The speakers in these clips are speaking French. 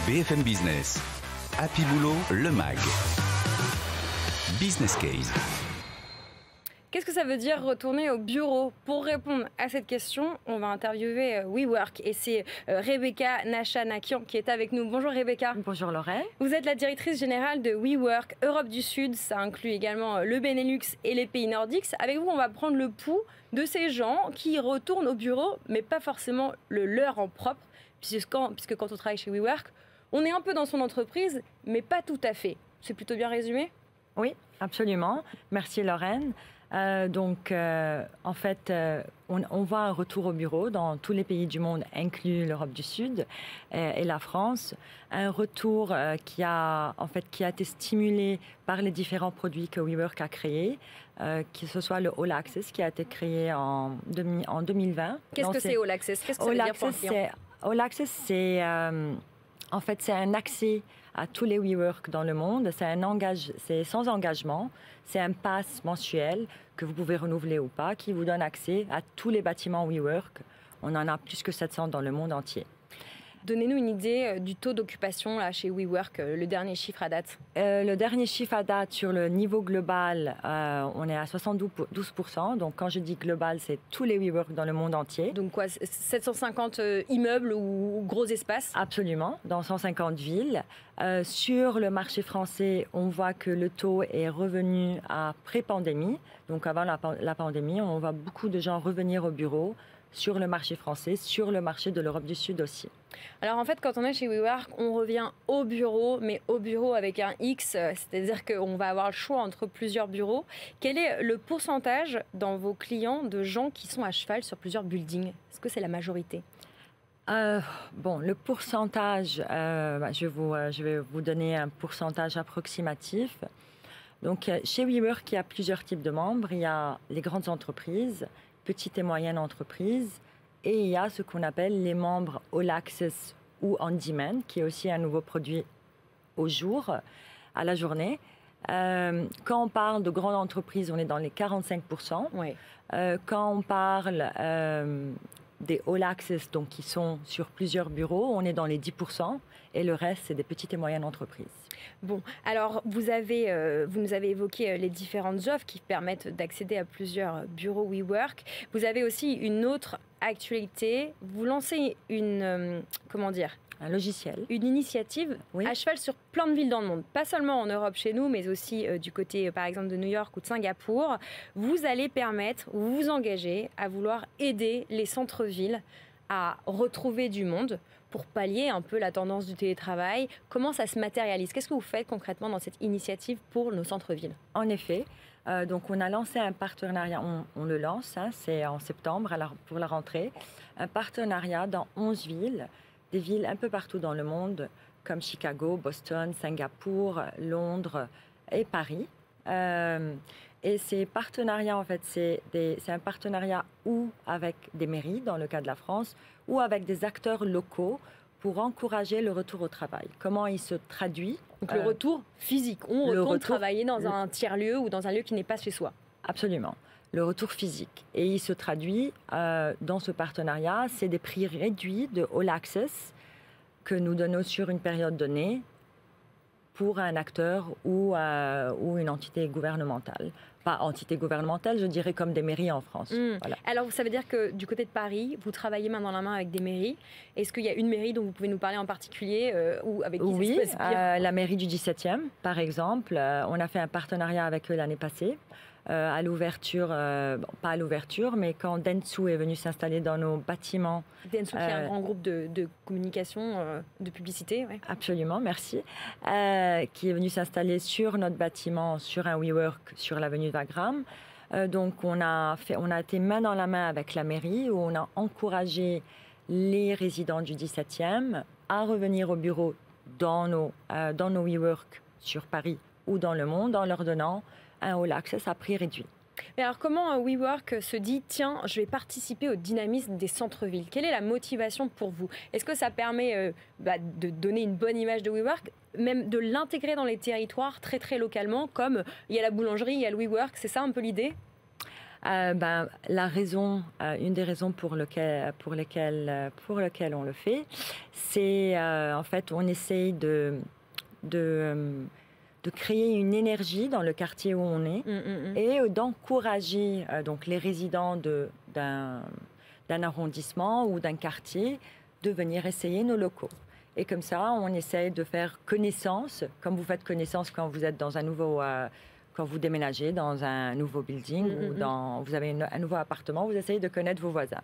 BFM Business, Happy Boulot, le MAG. Business Case. Qu'est-ce que ça veut dire retourner au bureau? Pour répondre à cette question, on va interviewer WeWork et c'est Rebecca Nachanakian qui est avec nous. Bonjour Rebecca. Bonjour Lorraine. Vous êtes la directrice générale de WeWork Europe du Sud. Ça inclut également le Benelux et les pays nordiques. Avec vous, on va prendre le pouls de ces gens qui retournent au bureau, mais pas forcément le leur en propre, puisque quand on travaille chez WeWork, on est un peu dans son entreprise, mais pas tout à fait. C'est plutôt bien résumé? Oui, absolument. Merci Lorraine. En fait, on voit un retour au bureau dans tous les pays du monde, inclus l'Europe du Sud et la France. Un retour qui a été stimulé par les différents produits que WeWork a créés, que ce soit le All Access qui a été créé en 2020. Qu'est-ce que c'est All Access? Qu'est-ce que ça veut dire pour le client? All Access, c'est un accès à tous les WeWork dans le monde. C'est sans engagement. C'est un pass mensuel que vous pouvez renouveler ou pas, qui vous donne accès à tous les bâtiments WeWork. On en a plus que 700 dans le monde entier. Donnez-nous une idée du taux d'occupation là, chez WeWork, le dernier chiffre à date. Le dernier chiffre à date sur le niveau global, on est à 72%. Donc quand je dis global, c'est tous les WeWork dans le monde entier. Donc quoi, 750 immeubles ou gros espaces? Absolument, dans 150 villes. Sur le marché français, on voit que le taux est revenu à pré-pandémie. Donc avant la pandémie, on voit beaucoup de gens revenir au bureau sur le marché français, sur le marché de l'Europe du Sud aussi. Alors en fait, quand on est chez WeWork, on revient au bureau, mais au bureau avec un X, c'est-à-dire qu'on va avoir le choix entre plusieurs bureaux. Quel est le pourcentage dans vos clients de gens qui sont à cheval sur plusieurs buildings? Est-ce que c'est la majorité? Le pourcentage, je vais vous donner un pourcentage approximatif. Donc chez WeWork, il y a plusieurs types de membres. Il y a les grandes entreprises, petites et moyennes entreprises, et il y a ce qu'on appelle les membres All Access ou On Demand, qui est aussi un nouveau produit au jour, à la journée. Quand on parle de grandes entreprises, on est dans les 45%. Oui. Quand on parle des All Access, donc qui sont sur plusieurs bureaux, on est dans les 10%, et le reste, c'est des petites et moyennes entreprises. Bon, alors vous nous avez évoqué les différentes offres qui permettent d'accéder à plusieurs bureaux WeWork. Vous avez aussi une autre actualité. Vous lancez un logiciel, une initiative à cheval sur plein de villes dans le monde. Pas seulement en Europe chez nous, mais aussi du côté, par exemple, de New York ou de Singapour. Vous allez vous engager à vouloir aider les centres-villes à retrouver du monde pour pallier un peu la tendance du télétravail. Comment ça se matérialise? Qu'est-ce que vous faites concrètement dans cette initiative pour nos centres-villes? En effet, donc on a lancé un partenariat, on le lance, c'est en septembre pour la rentrée, un partenariat dans 11 villes, des villes un peu partout dans le monde, comme Chicago, Boston, Singapour, Londres et Paris. Et ces partenariats, en fait, c'est un partenariat ou avec des mairies, dans le cas de la France, ou avec des acteurs locaux pour encourager le retour au travail. Comment il se traduit? Donc le retour physique. On retourne travailler dans un tiers-lieu ou dans un lieu qui n'est pas chez soi. Absolument. Le retour physique. Et il se traduit dans ce partenariat, c'est des prix réduits de All Access que nous donnons sur une période donnée pour un acteur ou une entité gouvernementale. Pas entité gouvernementale, je dirais comme des mairies en France. Voilà. Alors, ça veut dire que du côté de Paris, vous travaillez main dans la main avec des mairies. Est-ce qu'il y a une mairie dont vous pouvez nous parler en particulier ou avec qui oui, ça se passe bien? La mairie du 17e, par exemple. On a fait un partenariat avec eux l'année passée. À l'ouverture, pas à l'ouverture, mais quand Dentsu est venu s'installer dans nos bâtiments. Dentsu qui est un grand groupe de communication, de publicité. Ouais. Absolument, merci. Qui est venu s'installer sur notre bâtiment, sur un WeWork, sur l'avenue de Wagram. Donc on a été main dans la main avec la mairie, où on a encouragé les résidents du 17e à revenir au bureau dans nos WeWork sur Paris ou dans le monde, en leur donnant un All Access à prix réduit. Mais alors comment WeWork se dit, tiens, je vais participer au dynamisme des centres-villes? Quelle est la motivation pour vous? Est-ce que ça permet de donner une bonne image de WeWork, même de l'intégrer dans les territoires très très localement, comme il y a la boulangerie, il y a le WeWork, c'est ça un peu l'idée? La raison, une des raisons pour lesquelles on le fait, c'est en fait on essaye de créer une énergie dans le quartier où on est et d'encourager donc les résidents d'un arrondissement ou d'un quartier de venir essayer nos locaux. Et comme ça, on essaye de faire connaissance, comme vous faites connaissance quand vous êtes dans un nouveau... quand vous déménagez dans un nouveau building ou vous avez un nouveau appartement, vous essayez de connaître vos voisins.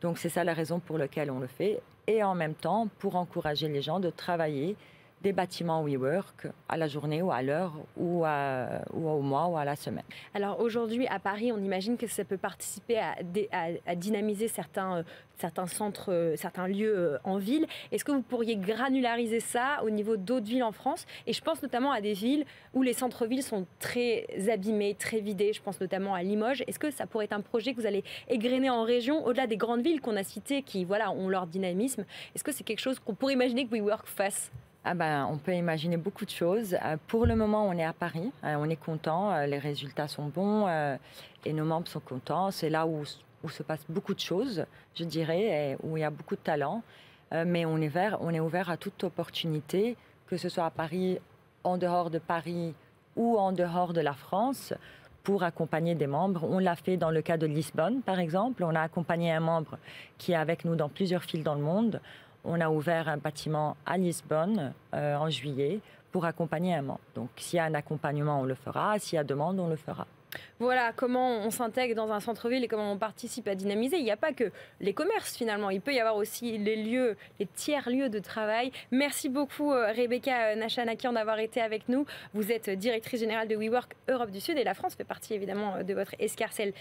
Donc c'est ça la raison pour laquelle on le fait. Et en même temps, pour encourager les gens de travailler des bâtiments WeWork à la journée ou à l'heure ou au mois ou à la semaine. Alors aujourd'hui à Paris, on imagine que ça peut participer à dynamiser certains centres, certains lieux en ville. Est-ce que vous pourriez granulariser ça au niveau d'autres villes en France? Et je pense notamment à des villes où les centres-villes sont très abîmés, très vidés. Je pense notamment à Limoges. Est-ce que ça pourrait être un projet que vous allez égrener en région, au-delà des grandes villes qu'on a citées, qui voilà, ont leur dynamisme? Est-ce que c'est quelque chose qu'on pourrait imaginer que WeWork fasse? On peut imaginer beaucoup de choses. Pour le moment, on est à Paris. On est content. Les résultats sont bons et nos membres sont contents. C'est là où se passe beaucoup de choses, je dirais, et où il y a beaucoup de talent. Mais on est ouvert à toute opportunité, que ce soit à Paris, en dehors de Paris ou en dehors de la France, pour accompagner des membres. On l'a fait dans le cas de Lisbonne, par exemple. On a accompagné un membre qui est avec nous dans plusieurs villes dans le monde. On a ouvert un bâtiment à Lisbonne en juillet pour accompagner un membre. Donc, s'il y a un accompagnement, on le fera. S'il y a demande, on le fera. Voilà comment on s'intègre dans un centre-ville et comment on participe à dynamiser. Il n'y a pas que les commerces finalement, il peut y avoir aussi les tiers-lieux de travail. Merci beaucoup Rebecca Nachanakian d'avoir été avec nous. Vous êtes directrice générale de WeWork Europe du Sud et la France fait partie évidemment de votre escarcelle.